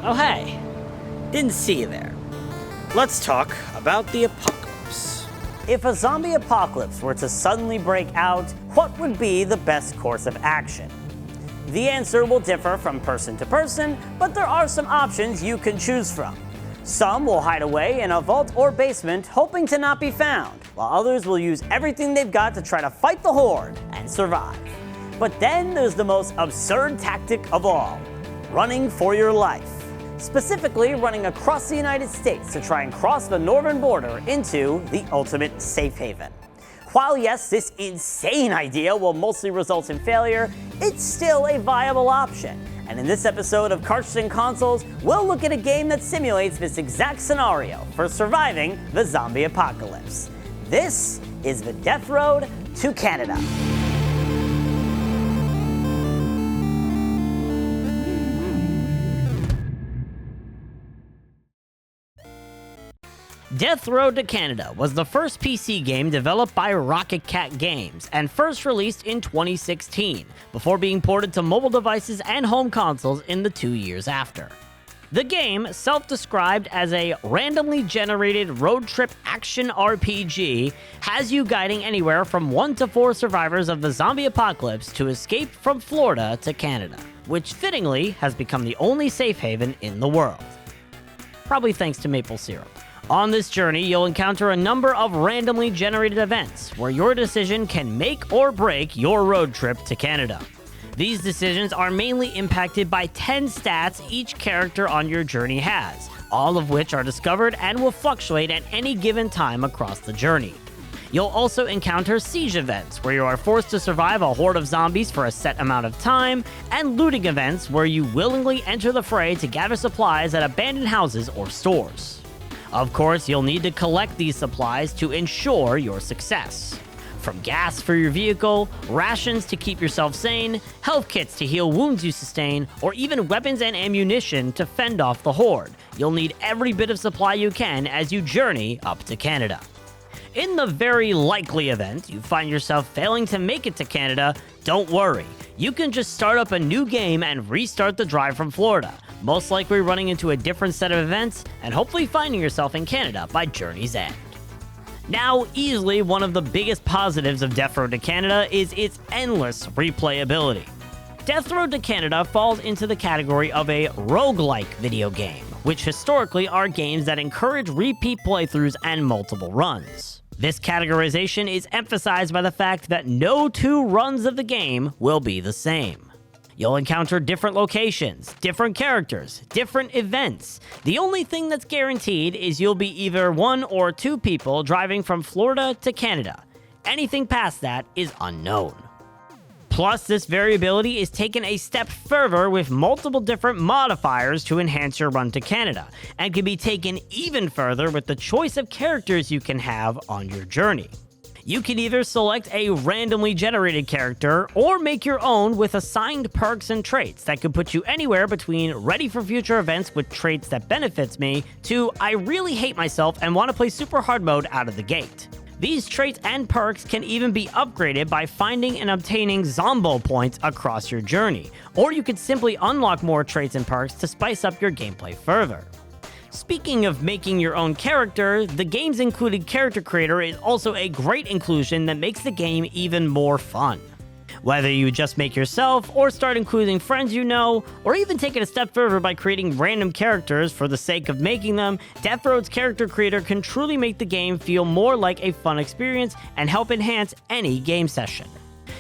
Oh hey, didn't see you there. Let's talk about the apocalypse. If a zombie apocalypse were to suddenly break out, what would be the best course of action? The answer will differ from person to person, but there are some options you can choose from. Some will hide away in a vault or basement, hoping to not be found, while others will use everything they've got to try to fight the horde and survive. But then there's the most absurd tactic of all, running for your life. Specifically, running across the United States to try and cross the northern border into the ultimate safe haven. While yes, this insane idea will mostly result in failure, it's still a viable option. And in this episode of Cartridges and Consoles, we'll look at a game that simulates this exact scenario for surviving the zombie apocalypse. This is the Death Road to Canada. Death Road to Canada was the first PC game developed by Rocket Cat Games and first released in 2016, before being ported to mobile devices and home consoles in the 2 years after. The game, self-described as a randomly generated road trip action RPG, has you guiding anywhere from 1 to 4 survivors of the zombie apocalypse to escape from Florida to Canada, which fittingly has become the only safe haven in the world. Probably thanks to maple syrup. On this journey, you'll encounter a number of randomly generated events where your decision can make or break your road trip to Canada. These decisions are mainly impacted by 10 stats each character on your journey has, all of which are discovered and will fluctuate at any given time across the journey. You'll also encounter siege events, where you are forced to survive a horde of zombies for a set amount of time, and looting events, where you willingly enter the fray to gather supplies at abandoned houses or stores. Of course, you'll need to collect these supplies to ensure your success. From gas for your vehicle, rations to keep yourself sane, health kits to heal wounds you sustain, or even weapons and ammunition to fend off the horde, you'll need every bit of supply you can as you journey up to Canada. In the very likely event you find yourself failing to make it to Canada, don't worry. You can just start up a new game and restart the drive from Florida, most likely running into a different set of events and hopefully finding yourself in Canada by journey's end. Now, easily one of the biggest positives of Death Road to Canada is its endless replayability. Death Road to Canada falls into the category of a roguelike video game, which historically are games that encourage repeat playthroughs and multiple runs. This categorization is emphasized by the fact that no 2 runs of the game will be the same. You'll encounter different locations, different characters, different events. The only thing that's guaranteed is you'll be either 1 or 2 people driving from Florida to Canada. Anything past that is unknown. Plus, this variability is taken a step further with multiple different modifiers to enhance your run to Canada, and can be taken even further with the choice of characters you can have on your journey. You can either select a randomly generated character, or make your own with assigned perks and traits that could put you anywhere between ready for future events with traits that benefits me, to I really hate myself and want to play super hard mode out of the gate. These traits and perks can even be upgraded by finding and obtaining Zombo points across your journey, or you could simply unlock more traits and perks to spice up your gameplay further. Speaking of making your own character, the game's included character creator is also a great inclusion that makes the game even more fun. Whether you just make yourself, or start including friends you know, or even take it a step further by creating random characters for the sake of making them, Death Road's character creator can truly make the game feel more like a fun experience and help enhance any game session.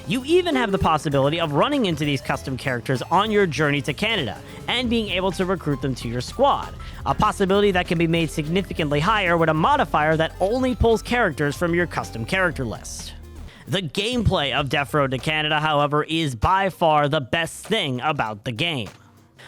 You even have the possibility of running into these custom characters on your journey to Canada, and being able to recruit them to your squad, a possibility that can be made significantly higher with a modifier that only pulls characters from your custom character list. The gameplay of Death Road to Canada, however, is by far the best thing about the game.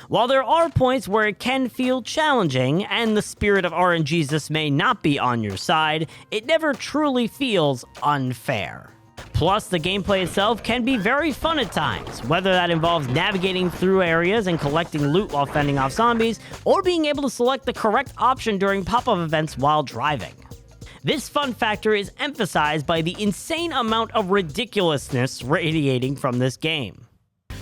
While there are points where it can feel challenging, and the spirit of RNGesus may not be on your side, it never truly feels unfair. Plus, the gameplay itself can be very fun at times, whether that involves navigating through areas and collecting loot while fending off zombies, or being able to select the correct option during pop-up events while driving. This fun factor is emphasized by the insane amount of ridiculousness radiating from this game.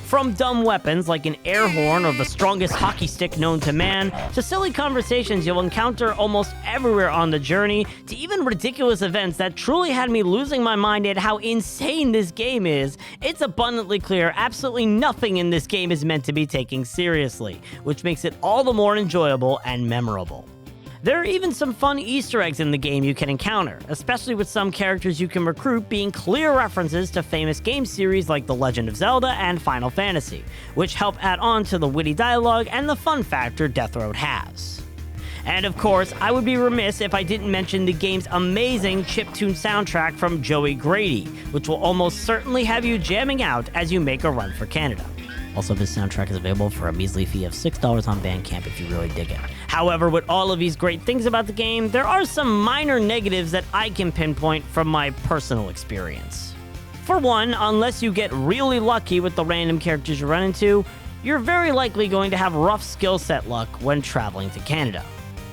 From dumb weapons like an air horn or the strongest hockey stick known to man, to silly conversations you'll encounter almost everywhere on the journey, to even ridiculous events that truly had me losing my mind at how insane this game is, it's abundantly clear absolutely nothing in this game is meant to be taken seriously, which makes it all the more enjoyable and memorable. There are even some fun Easter eggs in the game you can encounter, especially with some characters you can recruit being clear references to famous game series like The Legend of Zelda and Final Fantasy, which help add on to the witty dialogue and the fun factor Death Road has. And of course, I would be remiss if I didn't mention the game's amazing chiptune soundtrack from Joey Grady, which will almost certainly have you jamming out as you make a run for Canada. Also, this soundtrack is available for a measly fee of $6 on Bandcamp if you really dig it. However, with all of these great things about the game, there are some minor negatives that I can pinpoint from my personal experience. For one, unless you get really lucky with the random characters you run into, you're very likely going to have rough skill set luck when traveling to Canada.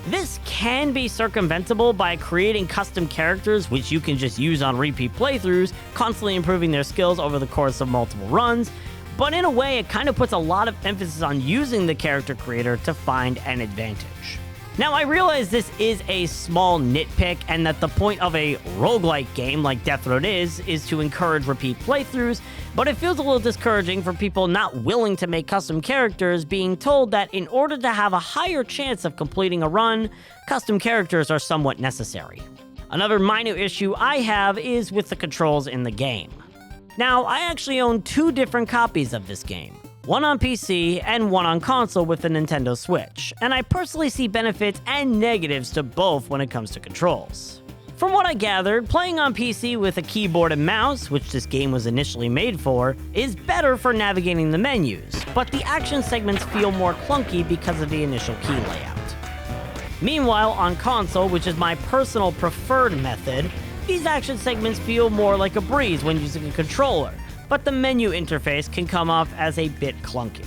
This can be circumventable by creating custom characters which you can just use on repeat playthroughs, constantly improving their skills over the course of multiple runs, but in a way, it kind of puts a lot of emphasis on using the character creator to find an advantage. Now, I realize this is a small nitpick, and that the point of a roguelike game like Death Road is to encourage repeat playthroughs, but it feels a little discouraging for people not willing to make custom characters being told that in order to have a higher chance of completing a run, custom characters are somewhat necessary. Another minor issue I have is with the controls in the game. Now, I actually own 2 different copies of this game, one on PC and one on console with the Nintendo Switch, and I personally see benefits and negatives to both when it comes to controls. From what I gathered, playing on PC with a keyboard and mouse, which this game was initially made for, is better for navigating the menus, but the action segments feel more clunky because of the initial key layout. Meanwhile, on console, which is my personal preferred method, these action segments feel more like a breeze when using a controller, but the menu interface can come off as a bit clunky.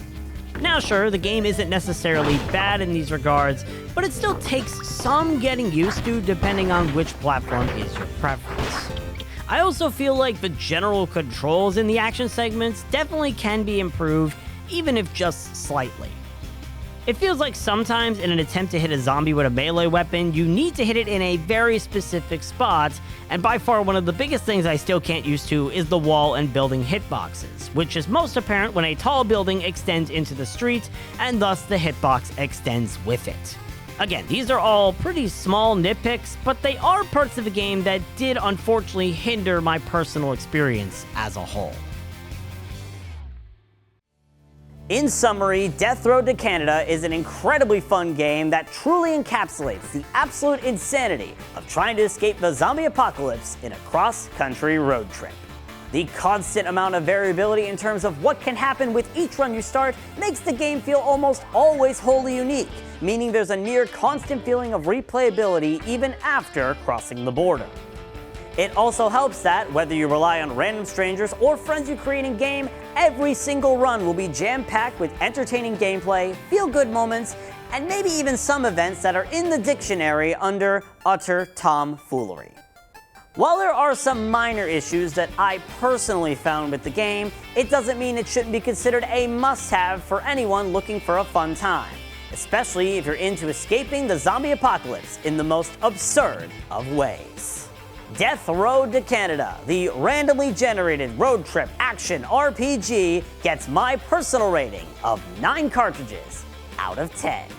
Now sure, the game isn't necessarily bad in these regards, but it still takes some getting used to depending on which platform is your preference. I also feel like the general controls in the action segments definitely can be improved, even if just slightly. It feels like sometimes in an attempt to hit a zombie with a melee weapon, you need to hit it in a very specific spot, and by far one of the biggest things I still can't used to is the wall and building hitboxes, which is most apparent when a tall building extends into the street, and thus the hitbox extends with it. Again, these are all pretty small nitpicks, but they are parts of the game that did unfortunately hinder my personal experience as a whole. In summary, Death Road to Canada is an incredibly fun game that truly encapsulates the absolute insanity of trying to escape the zombie apocalypse in a cross-country road trip. The constant amount of variability in terms of what can happen with each run you start makes the game feel almost always wholly unique, meaning there's a near constant feeling of replayability even after crossing the border. It also helps that, whether you rely on random strangers or friends you create in game, every single run will be jam-packed with entertaining gameplay, feel-good moments, and maybe even some events that are in the dictionary under utter tomfoolery. While there are some minor issues that I personally found with the game, it doesn't mean it shouldn't be considered a must-have for anyone looking for a fun time, especially if you're into escaping the zombie apocalypse in the most absurd of ways. Death Road to Canada, the randomly generated road trip action RPG, gets my personal rating of 9 cartridges out of 10.